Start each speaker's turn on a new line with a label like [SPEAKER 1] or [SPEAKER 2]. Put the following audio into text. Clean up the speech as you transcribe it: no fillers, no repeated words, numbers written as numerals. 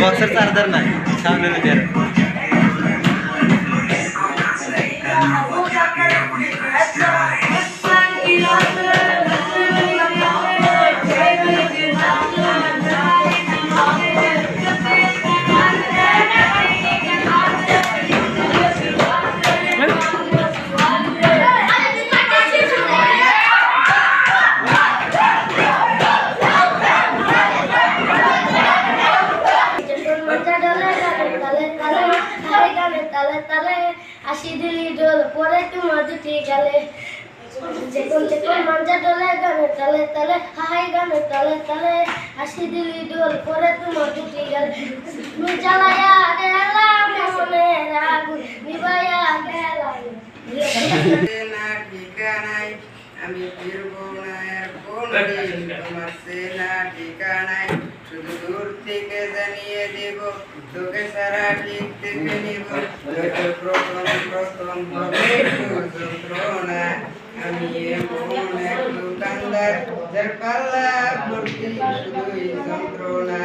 [SPEAKER 1] boxer charger नाही सामने
[SPEAKER 2] আশি দিলি ডোল পরে তোমার দুটি গেলে যেকোন যেকোন মঞ্জা ডোলে গানে তালে তালে হাই গানে তালে তালে আশি দিলি ডোল পরে তোমার দুটি গেলে তুমি জ্বালায়া গেলাম মনে রাগুন নিবাইয়া গেলাম
[SPEAKER 3] না ঠিকানাই আমি ফিরবো না আর কোন দিন তোমার সেনা ঠিকানাই শুধু দূর থেকে জানিয়ে দেব তোকে সারা ঠিক থেকে নিব প্রথম প্রথম হবে যন্ত্রণা আমি এমন এক দোকানদার যার পাল্লা ভর্তি শুধুই যন্ত্রণা